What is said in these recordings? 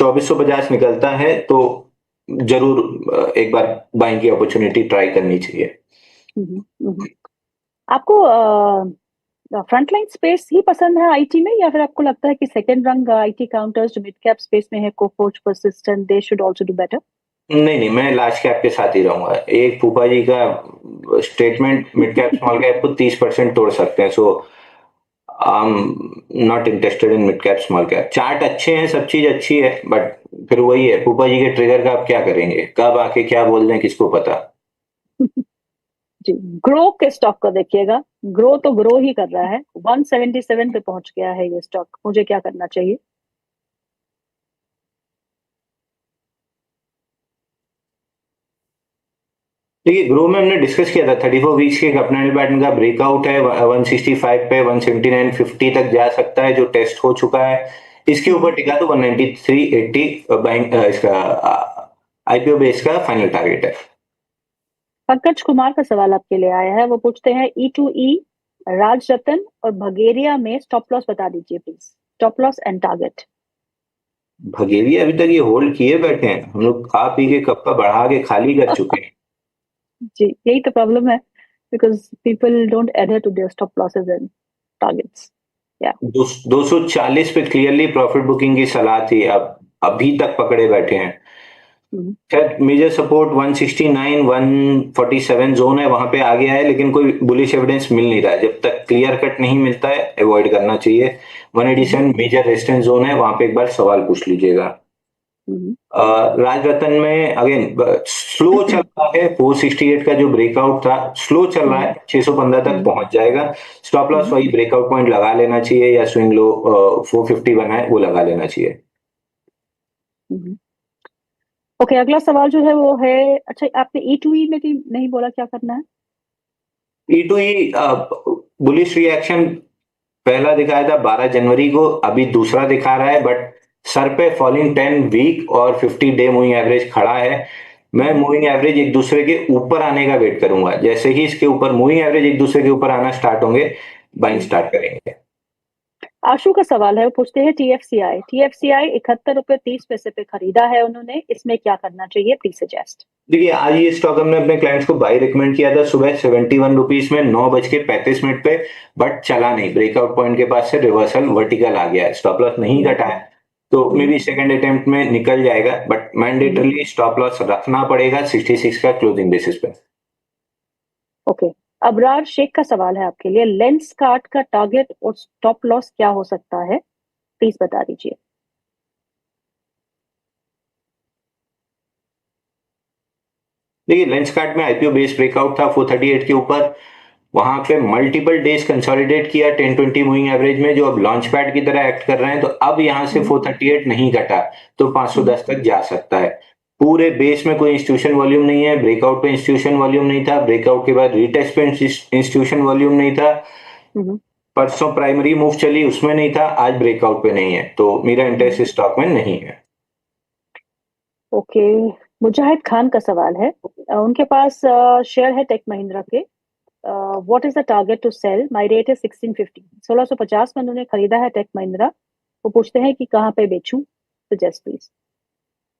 2450 निकलता है तो जरूर एक बार बाइंग की अपॉर्चुनिटी ट्राई करनी चाहिए। आपको फ्रंटलाइन स्पेस ही पसंद है आईटी में, या फिर आपको लगता है कि सेकंड रंग आईटी काउंटर्स जो मिड कैप स्पेस में है, Coforge, persistent, they should also do better? नहीं, मैं लार्ज कैप के साथ ही रहूंगा। एक फूफा जी का statement mid cap small cap को 30% तोड़ सकते हैं, so I am not interested in mid cap small cap. Chart अच्छे हैं, सब चीज अच्छी है, बट फिर वही है, फूफा जी के ट्रिगर का आप क्या करेंगे, कब आके क्या बोल दें किसको पता। जी, ग्रो के स्टॉक को देखिएगा, ग्रो तो ग्रो ही कर रहा है, 177 पे पहुंच गया है ये स्टॉक, मुझे क्या करना चाहिए? देखिए, ग्रो में हमने डिस्कस किया था 34 वीक्स के अपना पैटर्न का ब्रेकआउट है 165 पे 179.50 तक जा सकता है, जो टेस्ट हो चुका है। इसके ऊपर टिका तो 193.80 बैंक इसका आईपीओ बेस का फाइनल टारगेट है। पंकज कुमार का सवाल आपके लिए आया है, वो पूछते हैं E2E, राज रतन और भगेरिया में स्टॉप लॉस बता दीजिए please, stop loss and target. Bhageria अभी तक ये होल्ड किए बैठे हैं, हम लोग खा पी के कप्पा बढ़ा के खाली कर चुके हैं। जी, यही तो प्रॉब्लम है, because people don't adhere to their stop losses and targets. या 240 पे क्लियरली प्रॉफिट बुकिंग की सलाह थी, अब अभी तक पकड़े बैठे हैं। खैर, मेजर सपोर्ट 169 147 जोन है, वहां पे आ गया है, लेकिन कोई बुलिश एविडेंस मिल नहीं रहा है। जब तक क्लियर कट नहीं मिलता है अवॉइड करना चाहिए। 187 मेजर रेजिस्टेंस जोन है, वहां पे एक बार सवाल पूछ लीजिएगा। राज रतन में अगेन स्लो चल रहा है, 468 का जो ब्रेकआउट था स्लो चल रहा है, 615 तक पहुंच जाएगा। स्टॉप लॉस वही ब्रेकआउट पॉइंट लगा लेना चाहिए, या स्विंग लो 450 बना है वो लगा लेना चाहिए। ओके, अगला सवाल जो है वो है, अच्छा आपने E2E में नहीं बोला क्या करना है? E2E बुलिश रिएक्शन पहला दिखाया था 12 जनवरी को, अभी दूसरा दिखा रहा है, बट सर पे फॉलिंग 10 वीक और 50 डे मूविंग एवरेज खड़ा है। मैं मूविंग एवरेज एक दूसरे के ऊपर आने का वेट करूंगा, जैसे ही इसके ऊपर मूविंग एवरेज एक दूसरे के ऊपर आना स्टार्ट होंगे बाइंग स्टार्ट करेंगे। आशु का सवाल है, वो पूछते हैं TFCI 71 रुपए 30 पैसे पे खरीदा है उन्होंने, इसमें क्या करना चाहिए प्लीज सजेस्ट। देखिए, आज ये स्टॉक हमने अपने क्लाइंट्स को बाई रिकमेंड किया था सुबह 71 रुपीज में 9:35 पे, बट चला नहीं, ब्रेकआउट पॉइंट के पास से रिवर्सल वर्टिकल आ गया है, स्टॉप लॉस नहीं घटा है, तो मे बी सेकंड अटेम्प्ट में निकल जाएगा, बट मैंडेटरली स्टॉप लॉस रखना पड़ेगा 66 का क्लोजिंग बेसिस पे। ओके, अबरार शेख का सवाल है आपके लिए, लेंस कार्ट का टारगेट और स्टॉप लॉस क्या हो सकता है, प्लीज बता दीजिए। देखिए, लेंस कार्ट में आईपीओ बेस ब्रेकआउट था 438 के ऊपर, वहां पे मल्टीपल डेज कंसोलिडेट किया 1020 मूविंग एवरेज में, जो अब लॉन्च पैड की तरह एक्ट कर रहे हैं, तो अब यहां से 438 नहीं घटा तो 510 तक जा सकता है। पूरे बेस में कोई इंस्टीट्यूशन वॉल्यूम नहीं है, ब्रेकआउट पे इंस्टीट्यूशन वॉल्यूम नहीं था, ब्रेकआउट के बाद रीटेस्ट पे इंस्टीट्यूशन वॉल्यूम नहीं था, परसों प्राइमरी मूव चली उसमें नहीं था, आज ब्रेकआउट पे नहीं है, तो मेरा इंटरेस्ट स्टॉक में नहीं है। ओके, मुजाहिद खान का सवाल है, उनके पास शेयर है टेक महिंद्रा के, what is the target to sell, my rate है 1650, 1650 में उन्होंने खरीदा है टेक महिंद्रा, वो पूछते हैं कि कहाँ पे बेचूं, सजेस्ट प्लीज।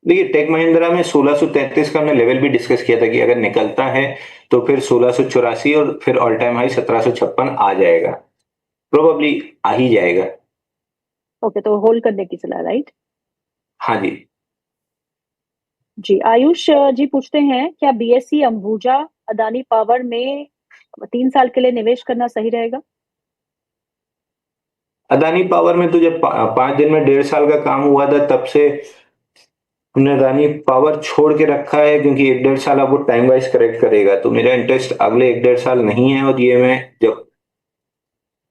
देखिए, टेक महिंद्रा में 1633 का हमने लेवल भी डिस्कस किया था कि अगर निकलता है तो फिर 1684 और फिर ऑल टाइम हाई 1756 आ जाएगा, प्रोबेबली आ ही जाएगा। ओके, तो होल्ड करने की सलाह, राइट? हाँ जी। जी, आयुष जी पूछते हैं, क्या BSE अंबुजा अदानी पावर में 3 साल के लिए निवेश करना सही रहेगा? अदानी पावर में तो जब 5 दिन में 1.5 साल का काम हुआ था, तब से हमने अदानी पावर छोड़ के रखा है, क्योंकि 1-1.5 साल अब वो टाइम वाइज करेक्ट करेगा, तो मेरा इंटरेस्ट अगले 1-1.5 साल नहीं है। और ये मैं जब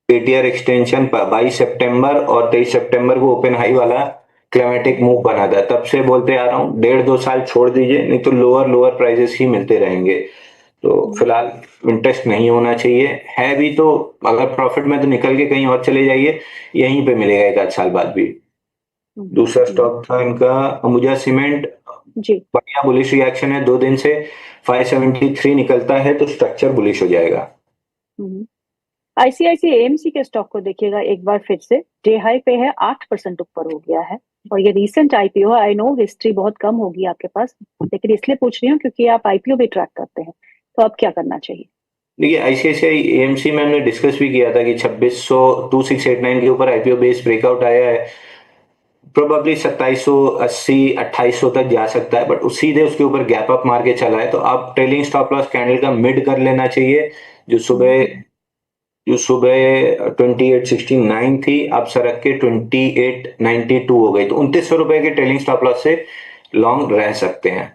पेटीआर एक्सटेंशन 22 सितंबर और 23 सितंबर को ओपन हाई वाला क्लाइमेटिक मूव बना था, तब से बोलते आ रहा हूँ 1.5-2 साल छोड़ दीजिए, नहीं तो लोअर लोअर प्राइसेस ही मिलते रहेंगे। तो फिलहाल इंटरेस्ट नहीं होना चाहिए, है भी तो अगर प्रॉफिट में तो निकल के कहीं और चले जाइए, यहीं पे मिलेगा 1 आध साल बाद भी। दूसरा स्टॉक था इनका अंबुजा सीमेंट, जी, बढ़िया बुलिश रिएक्शन है 2 दिन से, 573 निकलता है तो स्ट्रक्चर बुलिश हो जाएगा। ICICI AMC के स्टॉक को देखिएगा एक बार फिर से, डे हाई पे है, 8% ऊपर हो गया है, और ये रीसेंट आईपीओ है, आई नो हिस्ट्री बहुत कम होगी आपके पास, लेकिन इसलिए पूछ रही हूँ क्योंकि आप आईपीओ भी ट्रैक करते हैं, तो अब क्या करना चाहिए? देखिए आईसीआईसीआई एएमसी में हमने डिस्कस भी किया था कि 2600 2689 के ऊपर आईपीओ बेस ब्रेकआउट आया है, प्रोबेबली 2780 2800 तक जा सकता है, बट सीधे उसके ऊपर गैप अप मार के चला है, तो आप ट्रेलिंग स्टॉप लॉस कैंडल का मिड कर लेना चाहिए। जो सुबह जो सुबह 2869 थी, अब सरक के 2892 हो गई, तो 2900 रुपए के ट्रेलिंग स्टॉप लॉस से लॉन्ग रह सकते हैं।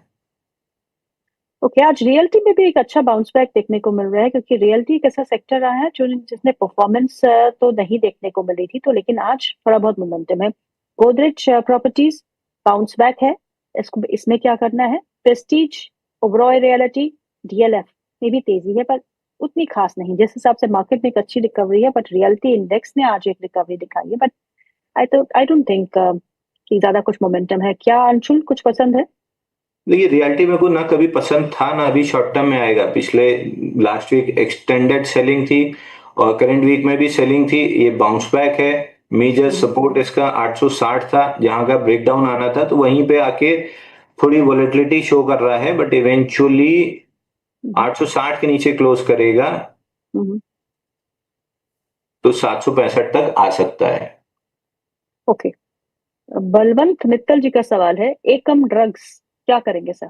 ओके, आज रियल्टी में भी एक अच्छा बाउंस बैक देखने को मिल रहा है, क्योंकि रियल्टी एक ऐसा सेक्टर रहा है जो जिसने परफॉर्मेंस तो नहीं देखने को मिली थी, तो लेकिन आज थोड़ा बहुत मोमेंटम है। गोदरेज प्रॉपर्टीज बाउंस बैक है, इसको इसमें क्या करना है? प्रेस्टीज, ओबरॉय रियलिटी, डीएलएफ में भी तेजी है, पर उतनी खास नहीं। जिस हिसाब से मार्केट में एक अच्छी रिकवरी है, बट रियल्टी इंडेक्स ने आज एक रिकवरी दिखाई है, बट आई डोंट थिंक कि ज्यादा कुछ मोमेंटम है। क्या अंशुल कुछ पसंद है? देखिए रियलिटी मेरे को ना कभी पसंद था ना अभी शॉर्ट टर्म में आएगा। पिछले लास्ट वीक एक्सटेंडेड सेलिंग थी और करंट वीक में भी सेलिंग थी। ये बाउंस बैक है। मेजर सपोर्ट इसका 860 था, जहां का ब्रेकडाउन आना था, तो वहीं पे आके थोड़ी वोलेटिलिटी शो कर रहा है, बट इवेंचुअली 860 के नीचे क्लोज करेगा तो 765 तक आ सकता है। ओके, बलवंत मित्तल जी का सवाल है, एकम ड्रग्स क्या करेंगे सर?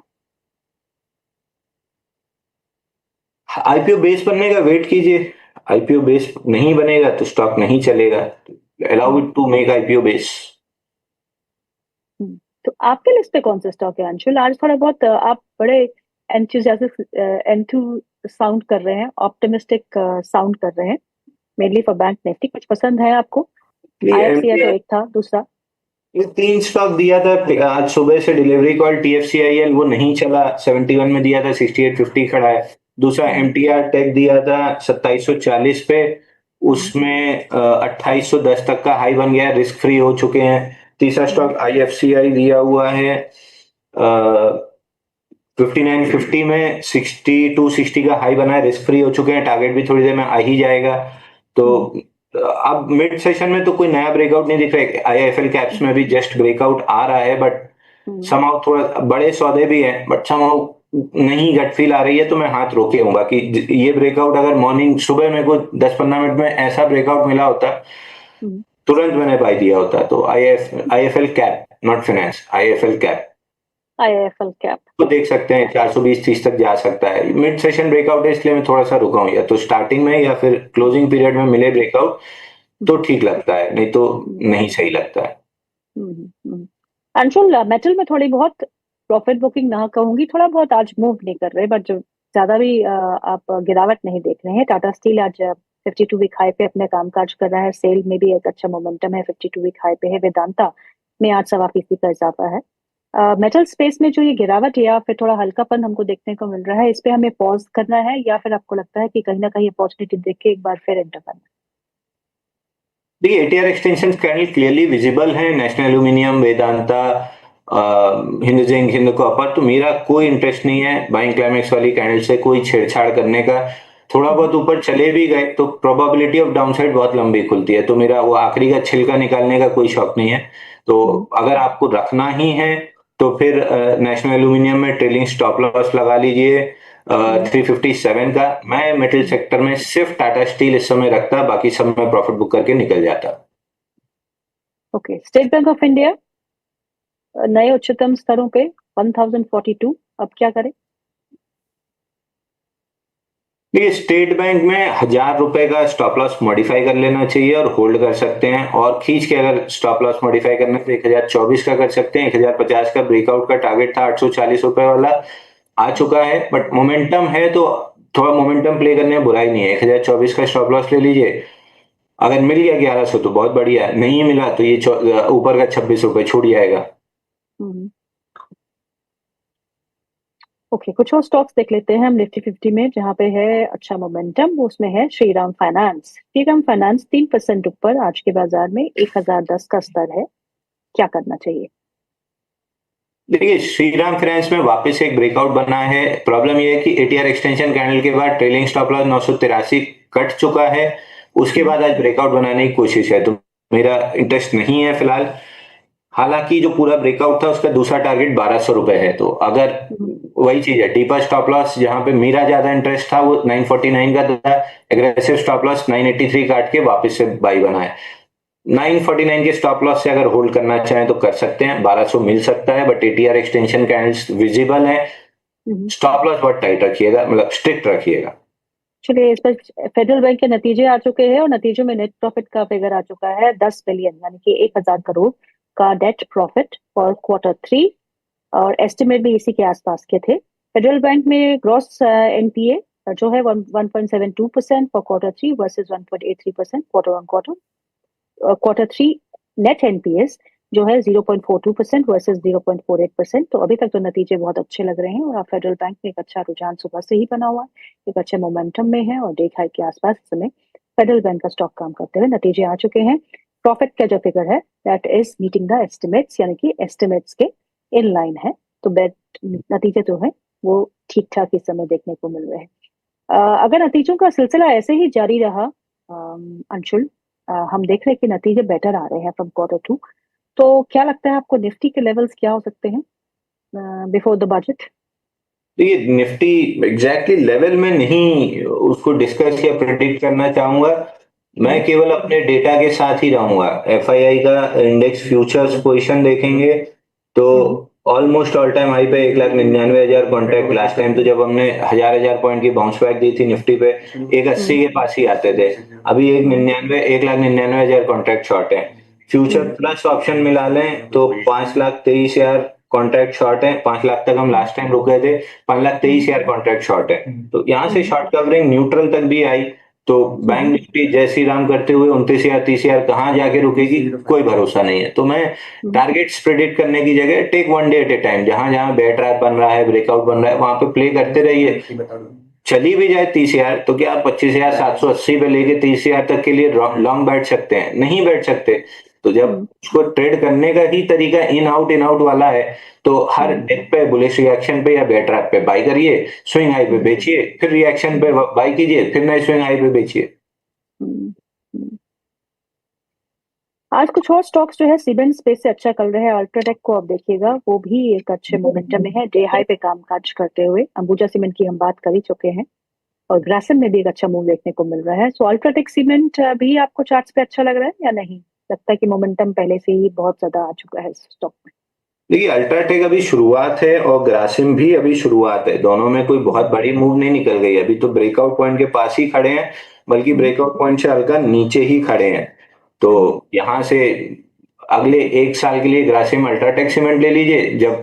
आईपीओ बेस बनने का वेट कीजिए। आईपीओ बेस नहीं बनेगा तो स्टॉक नहीं चलेगा। Allow it to make IPO base. तो आपके लिस्ट पे कौन सा स्टॉक है अंशुल? आज थोड़ा बहुत आप बड़े एंथु साउंड कर रहे हैं, ऑप्टिमिस्टिक साउंड कर रहे हैं, मेनली फॉर बैंक निफ्टी। कुछ पसंद है आपको? आईएफसीआई तो एक था, दूसरा ये 3 स्टॉक दिया था आज सुबह से डिलीवरी कॉल। टीएफसीआईएल वो नहीं चला, 71 में दिया था, 6850 खड़ा है। दूसरा एमटीआर टेक दिया था 2740 पे, उसमें 2810 तक का हाई बन गया, रिस्क फ्री हो चुके हैं। तीसरा स्टॉक आईएफसीआई दिया हुआ है 5950 में, 6260 का हाई बना है, रिस्क फ्री हो चुके हैं, टारगेट भी थोड़ी देर में आ ही जाएगा। तो अब मिड सेशन में तो कोई नया ब्रेकआउट नहीं दिख रहा है। आईआईएफएल कैप्स में भी जस्ट ब्रेकआउट आ रहा है, बट समहाउ थोड़ा बड़े सौदे भी हैं, बट समहाउ नहीं गट फील आ रही है, तो मैं हाथ रोके हूँ। बाकी ये ब्रेकआउट अगर मॉर्निंग सुबह मेरे को 10-15 मिनट में ऐसा ब्रेकआउट मिला होता, तुरंत मैंने बाय दिया होता। तो IFL cap, not finance, IFL cap IFL cap तो देख सकते हैं 420-30 तक जा सकता है। मिड सेशन ब्रेकआउट है, इसलिए मैं थोड़ा सा रुका हूँ। या तो स्टार्टिंग में या फिर क्लोजिंग पीरियड में मिले ब्रेकआउट तो ठीक लगता है, नहीं तो नहीं सही लगता है। अंशुल, मेटल में थोड़ी बहुत प्रॉफिट बुकिंग ना कहूंगी, थोड़ा बहुत आज मूव नहीं कर रहे, बट जो ज्यादा भी आप गिरावट नहीं देख रहे हैं। टाटा स्टील आज 52 वीक हाई पे अपने कामकाज कर रहा है, सेल में भी एक अच्छा मोमेंटम है, 52 वीक हाई पे है। वेदांता में आज 1.25% का इजाफा है। मेटल स्पेस में जो ये गिरावट या फिर थोड़ा हल्कापन हमको देखने को मिल रहा है, इस पे हमें पॉज करना है, या फिर आपको लगता है कि कहीं ना कहीं अपॉर्चुनिटी देख के एक बार फिर एंटर करना है? देखिए ATR extension candle clearly visible है, national aluminium, Vedanta, Hind zinc, Hind copper. तो मेरा कोई इंटरेस्ट नहीं है बाइंग क्लाइमेक्स वाली कैंडल से कोई छेड़छाड़ करने का। थोड़ा बहुत ऊपर चले भी गए तो प्रोबेबिलिटी ऑफ डाउनसाइड बहुत लंबी खुलती है, तो मेरा वो आखिरी का छिलका निकालने का कोई शौक नहीं है। तो अगर आपको रखना ही है तो फिर नेशनल एल्यूमिनियम में ट्रेलिंग स्टॉप लॉस लगा लीजिए 357 का। मैं मेटल सेक्टर में सिर्फ टाटा स्टील इस समय रखता, बाकी सब मैं प्रॉफिट बुक करके निकल जाता। Okay, state bank of India नए उच्चतम स्तरों पे 1042, अब क्या करें? ये स्टेट बैंक में 1000 रुपए का स्टॉप लॉस मॉडिफाई कर लेना चाहिए और होल्ड कर सकते हैं, और खींच के अगर स्टॉप लॉस मॉडिफाई करना है तो 1024 का कर सकते हैं। 1050 का ब्रेकआउट का टारगेट था 840 रुपए वाला, आ चुका है, बट मोमेंटम है तो थोड़ा मोमेंटम प्ले करने में बुराई नहीं है। 1024 का स्टॉप लॉस ले लीजिए। अगर मिल गया 1100 तो बहुत बढ़िया, नहीं मिला तो ये ऊपर का 26 रुपए छूट जाएगा। ओके, कुछ और स्टॉक्स देख लेते हैं हम निफ्टी 50 में, जहाँ पे है अच्छा मोमेंटम। उसमें है श्रीराम फाइनेंस। श्रीराम फाइनेंस 3% ऊपर आज के बाजार में, 1010 का स्तर है, क्या करना चाहिए? देखिए श्रीराम फाइनेंस में वापस एक ब्रेकआउट बना है। प्रॉब्लम यह है कि एटीआर एक्सटेंशन कैंडल के बाद ट्रेलिंग स्टॉप लॉस 983 कट चुका है, उसके बाद आज ब्रेकआउट बनाने की कोशिश है, तो मेरा इंटरेस्ट नहीं है फिलहाल। हालांकि जो पूरा ब्रेकआउट था उसका दूसरा टारगेट 1200 रुपए है, तो अगर वही चीज है, डीपर स्टॉप लॉस जहां पे मेरा ज्यादा इंटरेस्ट था वो 949 का था, एग्रेसिव स्टॉप लॉस 983 काट के वापस से बाई बनाए। 949 के स्टॉप लॉस से अगर होल्ड करना चाहें तो कर सकते हैं, 1200 मिल सकता है, but ATR extension candles visible है। स्टॉप लॉस बहुत टाइट रखिएगा, मतलब स्ट्रिक्ट रखिएगा। चलिए, इस पर फेडरल बैंक के नतीजे आ चुके हैं और नतीजों में नेट प्रॉफिट का फिगर आ चुका है 10 बिलियन, यानी कि 1000 करोड़ का नेट प्रॉफिट फॉर क्वार्टर 3, और एस्टिमेट भी इसी के आसपास के थे। फेडरल बैंक में ग्रॉस एनपीए जो है 1.72% for quarter 3 versus 1.83% quarter on quarter. Quarter 3 net NPS जो है 0.42% वर्सेज 0.48%। तो अभी तक तो नतीजे बहुत अच्छे लग रहे हैं और फेडरल बैंक में एक अच्छा रुझान सुबह से ही बना हुआ है, एक अच्छे मोमेंटम में है और डे हाई के आसपास इस समय फेडरल बैंक का स्टॉक काम करते हुए नतीजे आ चुके हैं। प्रॉफिट का जो फिगर है that is meeting the estimates, यानी कि एस्टिमेट्स के इन लाइन है। तो बेट नतीजे जो है वो ठीक ठाक इस समय देखने को मिल रहे हैं। अगर नतीजों का सिलसिला ऐसे ही जारी रहा अंशुल, हम देख रहे हैं कि नतीजे बेटर आ रहे हैं फ्रॉम क्वार्टर 2, तो क्या लगता है आपको निफ्टी के लेवल्स क्या हो सकते हैं बिफोर द बजट? देखिए, निफ्टी एग्जैक्टली लेवल में नहीं उसको डिस्कस या प्रिडिक्ट करना चाहूंगा। मैं केवल अपने डेटा के साथ ही रहूंगा। एफआईआई का इंडेक्स फ्यूचर्स पोजीशन देखेंगे तो ऑलमोस्ट ऑल टाइम हाई पे 1,99,000 कॉन्ट्रैक्ट। लास्ट टाइम तो जब हमने हजार पॉइंट की बाउंस बैक दी थी निफ्टी पे, 180 के पास ही आते थे। अभी 1,99,000 कॉन्ट्रैक्ट शॉर्ट है। फ्यूचर प्लस ऑप्शन मिला लें तो 5,23,000 कॉन्ट्रैक्ट शॉर्ट है। 5 लाख तक हम लास्ट टाइम रुके थे, 5,23,000 कॉन्ट्रैक्ट शॉर्ट है। तो यहाँ से शॉर्ट कवरिंग न्यूट्रल तक भी आई, तो बैंक निफ्टी जय श्री राम करते हुए 29,000 30,000 कहाँ जाके रुकेगी कोई भरोसा नहीं है। तो मैं टारगेट्स प्रिडिक्ट करने की जगह take one day at a time, जहां जहां बेयर ट्रैप बन रहा है, ब्रेकआउट बन रहा है, वहां पे प्ले करते रहिए। चली भी जाए 30,000 तो क्या आप 25,780 पे लेके 30,000 तक के लिए लॉन्ग बैठ सकते हैं? नहीं बैठ सकते। तो जब उसको ट्रेड करने का ही तरीका इन आउट वाला है, तो हर डिप पे, बुलिश रिएक्शन पे या बेयर ट्रैप पे बाई करिए, स्विंग हाई पे बेचिए, फिर रिएक्शन पे बाई कीजिए, फिर नए स्विंग हाई पे बेचिए। आज कुछ और स्टॉक्स जो है सीमेंट स्पेस से अच्छा चल रहे हैं। अल्ट्राटेक को आप देखिएगा, वो भी एक अच्छे मोमेंटम में है, डे हाई पे काम काज करते हुए। अंबुजा सीमेंट की हम बात कर ही चुके हैं और ग्रासिम में भी एक अच्छा मूव देखने को मिल रहा है। सो अल्ट्राटेक सीमेंट भी आपको चार्ट्स पे अच्छा लग रहा है या नहीं? लगता है कि मोमेंटम पहले से ही बहुत ज्यादा आ चुका है स्टॉक में? देखिए, अल्ट्राटेक अभी शुरुआत है और ग्रासिम भी अभी शुरुआत है, दोनों में कोई बहुत बड़ी मूव नहीं निकल गई। अभी तो ब्रेकआउट पॉइंट के पास ही खड़े हैं, बल्कि ब्रेकआउट पॉइंट से हल्का नीचे ही खड़े हैं। तो यहाँ से अगले 1 साल के लिए ग्रासिम अल्ट्राटेक सीमेंट ले लीजिए। जब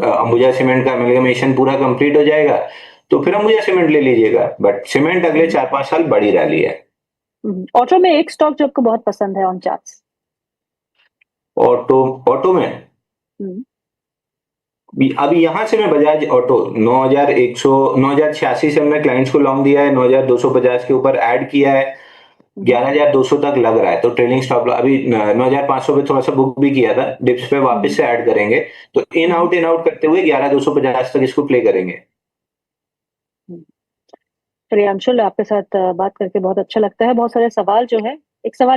अंबुजा सीमेंट का अमेलगमेशन पूरा कंप्लीट हो जाएगा तो फिर अंबुजा सीमेंट ले लीजिएगा, बट सीमेंट अगले 4-5 साल बड़ी रैली है। ऑटो में एक स्टॉक जो आपको बहुत पसंद है ऑन चार्ट्स? ऑटो ऑटो में अभी यहां से मैं बजाज ऑटो 9,100 9,086 से हमने क्लाइंट्स को लॉन्ग दिया है, 9,250 के ऊपर ऐड किया है, 11,200 तक लग रहा है। तो ट्रेलिंग स्टॉप अभी 9,500 पे थोड़ा सा बुक भी किया था, डिप्स पे वापस से ऐड करेंगे। तो इन आउट करते हुए 11,250 तक इसको प्ले करेंगे। चलिए अंशुल, आपके साथ बात करके बहुत अच्छा लगता है। बहुत सारे सवाल जो है, एक सवाल